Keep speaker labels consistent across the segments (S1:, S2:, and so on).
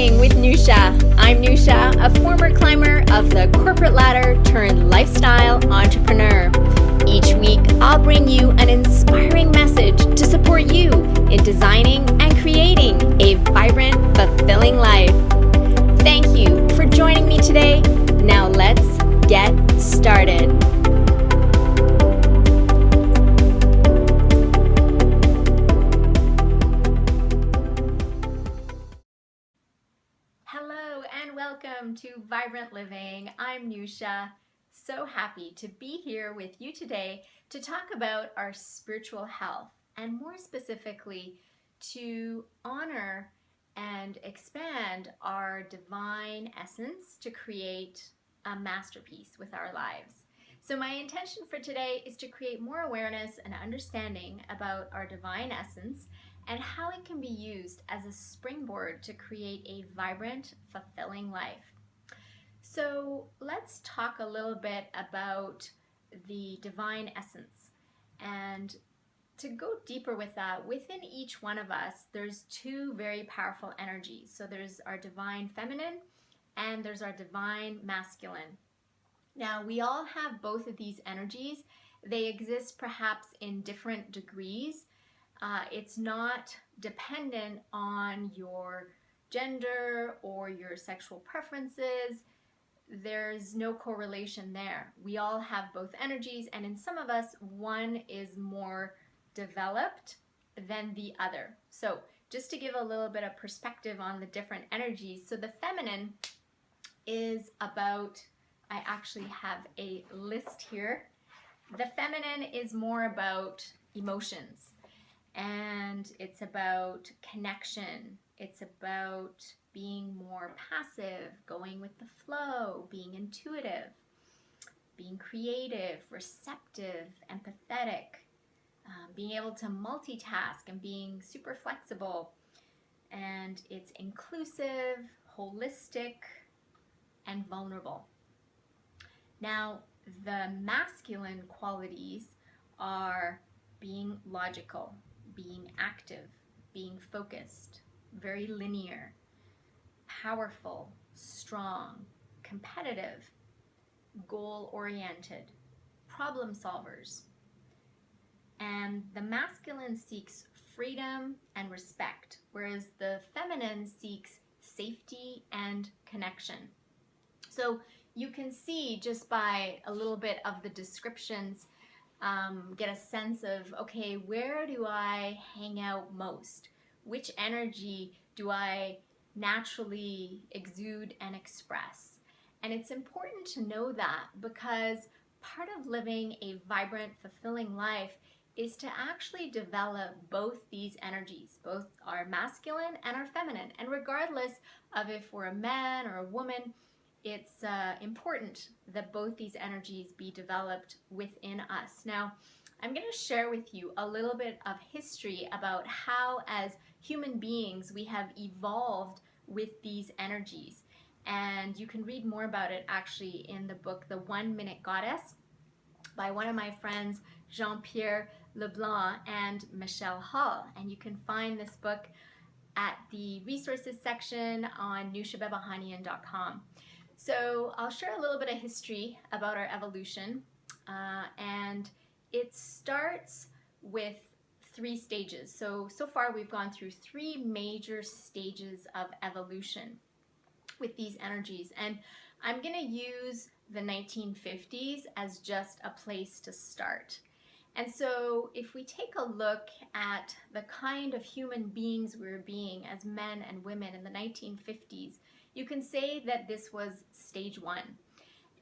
S1: Living with Nousha. I'm Nousha, a former climber of the corporate ladder turned lifestyle entrepreneur. Each week, I'll bring you an inspiring message to support you in designing and creating a vibrant, fulfilling life. Thank you for joining me today. Now let's get started. Hello and welcome to Vibrant Living. I'm Nousha. So happy to be here with you today to talk about our spiritual health and more specifically to honor and expand our divine essence to create a masterpiece with our lives. So my intention for today is to create more awareness and understanding about our divine essence and how it can be used as a springboard to create a vibrant, fulfilling life. So let's talk a little bit about the divine essence. And to go deeper with that, within each one of us, there's two very powerful energies. So there's our divine feminine and there's our divine masculine. Now, we all have both of these energies. They exist perhaps in different degrees. It's not dependent on your gender or your sexual preferences. There's no correlation there. We all have both energies, and in some of us, one is more developed than the other. So just to give a little bit of perspective on the different energies, so the feminine is about, I actually have a list here. The feminine is more about emotions. And it's about connection. It's about being more passive, going with the flow, being intuitive, being creative, receptive, empathetic, being able to multitask and being super flexible. And it's inclusive, holistic, and vulnerable. Now, the masculine qualities are being logical, being active, being focused, very linear, powerful, strong, competitive, goal-oriented, problem solvers. And the masculine seeks freedom and respect, whereas the feminine seeks safety and connection. So you can see just by a little bit of the descriptions, get a sense of, okay, where do I hang out most? Which energy do I naturally exude and express? And it's important to know that because part of living a vibrant, fulfilling life is to actually develop both these energies, both our masculine and our feminine. And regardless of if we're a man or a woman, it's important that both these energies be developed within us. Now, I'm going to share with you a little bit of history about how, as human beings, we have evolved with these energies. And you can read more about it actually in the book, The 1 Minute Goddess, by one of my friends, Jean-Pierre Leblanc and Michelle Hall. And you can find this book at the resources section on noushabehbahanian.com. So I'll share a little bit of history about our evolution, and it starts with 3 stages. So far we've gone through 3 major stages of evolution with these energies, and I'm going to use the 1950s as just a place to start. And so if we take a look at the kind of human beings we were being as men and women in the 1950s, you can say that this was stage 1.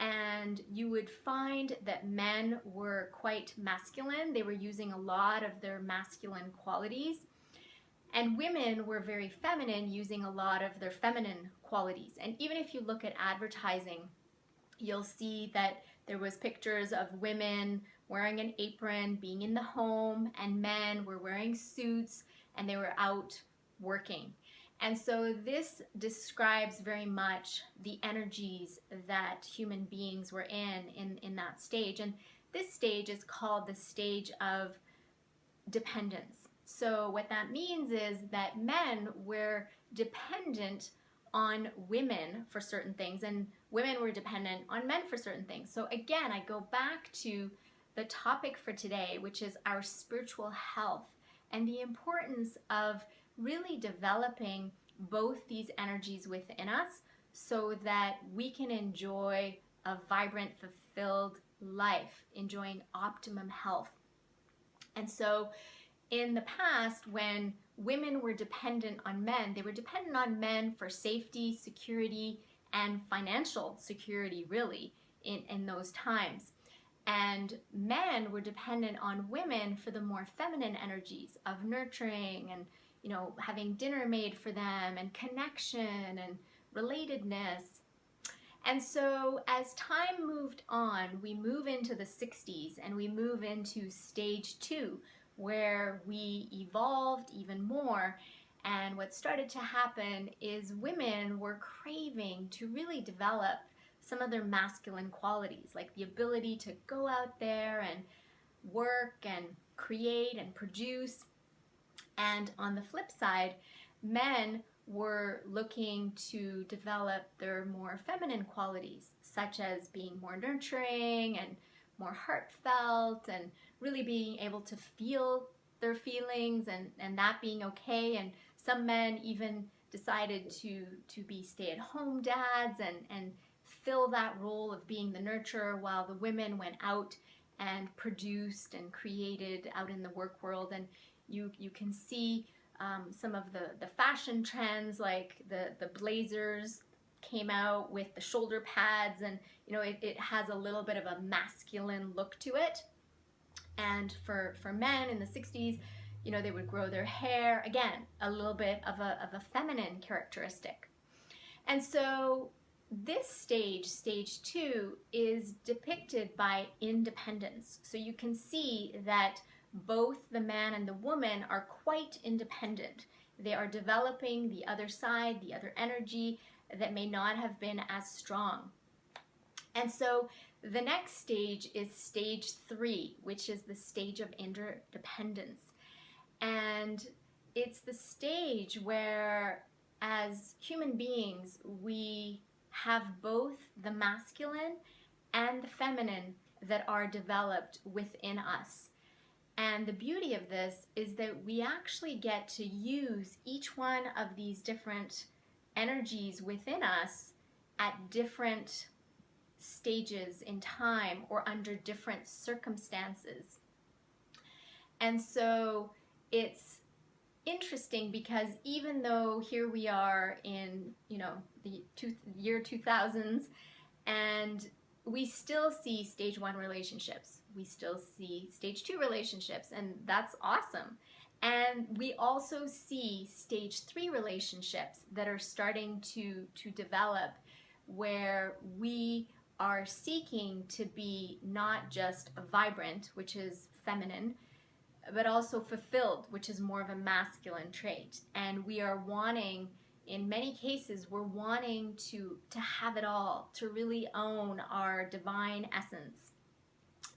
S1: And you would find that men were quite masculine. They were using a lot of their masculine qualities. And women were very feminine, using a lot of their feminine qualities. And even if you look at advertising, you'll see that there was pictures of women wearing an apron, being in the home, and men were wearing suits and they were out working. And so this describes very much the energies that human beings were in that stage. And this stage is called the stage of dependence. So what that means is that men were dependent on women for certain things, and women were dependent on men for certain things. So again, I go back to the topic for today, which is our spiritual health and the importance of really developing both these energies within us so that we can enjoy a vibrant, fulfilled life, enjoying optimum health. And so in the past, when women were dependent on men, they were dependent on men for safety, security, and financial security, really, in those times. And men were dependent on women for the more feminine energies of nurturing and, having dinner made for them and connection and relatedness. And so as time moved on, we move into the 60s and we move into stage 2, where we evolved even more. And what started to happen is women were craving to really develop some of their masculine qualities, like the ability to go out there and work and create and produce. And on the flip side, men were looking to develop their more feminine qualities, such as being more nurturing and more heartfelt and really being able to feel their feelings and that being okay. And some men even decided to be stay-at-home dads and fill that role of being the nurturer, while the women went out and produced and created out in the work world. And you can see some of the fashion trends, like the blazers came out with the shoulder pads, and it has a little bit of a masculine look to it. And for men in the 60s, they would grow their hair, again, a little bit of a feminine characteristic. And so this stage 2, is depicted by independence. So you can see that both the man and the woman are quite independent. They are developing the other side, the other energy that may not have been as strong. And so the next stage is stage 3, which is the stage of interdependence. And it's the stage where, as human beings, we have both the masculine and the feminine that are developed within us. And the beauty of this is that we actually get to use each one of these different energies within us at different stages in time or under different circumstances. And so it's interesting because even though here we are in the year 2000s, and we still see stage 1 relationships, we still see stage 2 relationships, and that's awesome. And we also see stage 3 relationships that are starting to develop, where we are seeking to be not just vibrant, which is feminine, but also fulfilled, which is more of a masculine trait. And we are wanting, in many cases, we're wanting to have it all, to really own our divine essence.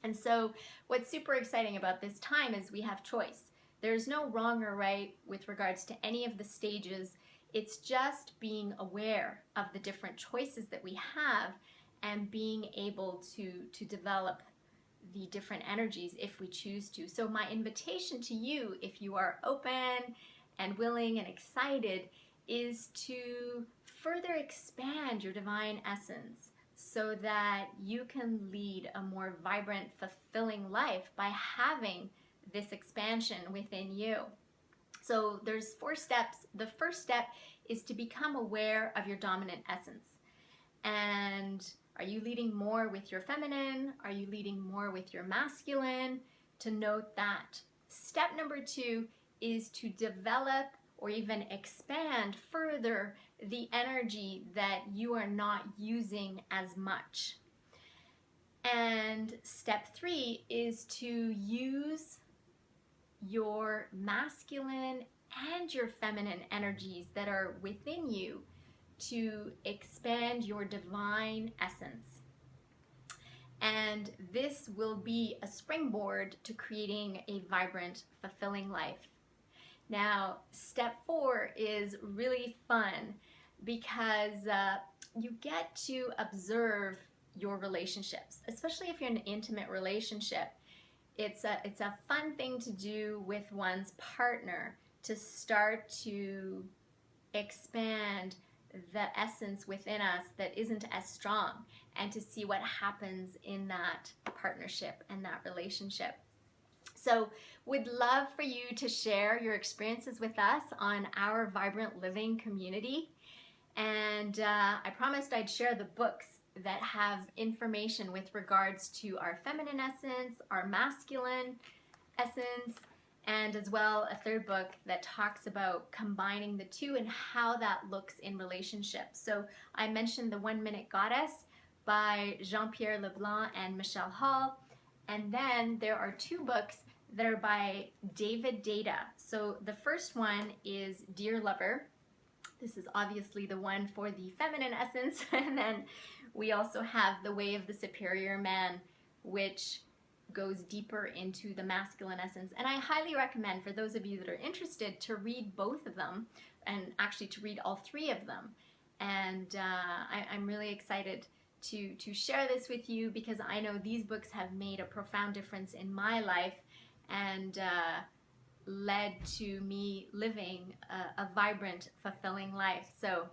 S1: And so what's super exciting about this time is we have choice. There's no wrong or right with regards to any of the stages. It's just being aware of the different choices that we have and being able to develop the different energies if we choose to. So my invitation to you, if you are open and willing and excited, is to further expand your divine essence so that you can lead a more vibrant, fulfilling life by having this expansion within you. So there's 4 steps. The first step is to become aware of your dominant essence. And are you leading more with your feminine? Are you leading more with your masculine? To note that. Step number 2 is to develop or even expand further the energy that you are not using as much. And step 3 is to use your masculine and your feminine energies that are within you to expand your divine essence. And this will be a springboard to creating a vibrant, fulfilling life. Now, step 4 is really fun because you get to observe your relationships, especially if you're in an intimate relationship. It's a fun thing to do with one's partner, to start to expand the essence within us that isn't as strong, and to see what happens in that partnership and that relationship. So would love for you to share your experiences with us on our Vibrant Living community. And I promised I'd share the books that have information with regards to our feminine essence, our masculine essence, and as well a third book that talks about combining the two and how that looks in relationships. So I mentioned The 1 Minute Goddess by Jean-Pierre Leblanc and Michelle Hall. And then there are 2 books that are by David Data. So the first one is Dear Lover. This is obviously the one for the feminine essence. And then we also have The Way of the Superior Man, which goes deeper into the masculine essence. And I highly recommend, for those of you that are interested, to read both of them, and actually to read all 3 of them. And I'm really excited to share this with you, because I know these books have made a profound difference in my life and led to me living a vibrant, fulfilling life. So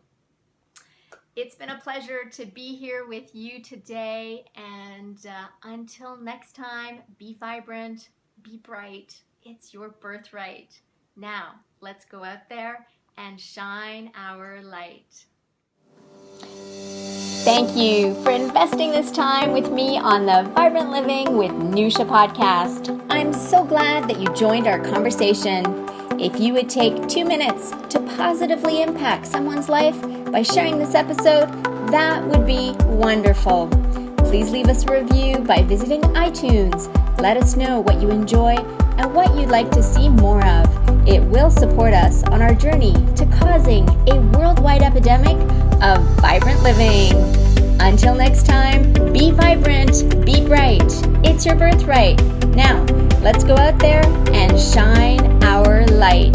S1: it's been a pleasure to be here with you today, and until next time, be vibrant, be bright. It's your birthright. Now, let's go out there and shine our light. Thank you for investing this time with me on the Vibrant Living with Nousha podcast. I'm so glad that you joined our conversation. If you would take 2 minutes to positively impact someone's life by sharing this episode, that would be wonderful. Please leave us a review by visiting iTunes. Let us know what you enjoy and what you'd like to see more of. It will support us on our journey to causing a worldwide epidemic of vibrant living. Until next time, be vibrant, be bright. It's your birthright. Now, let's go out there and shine our light.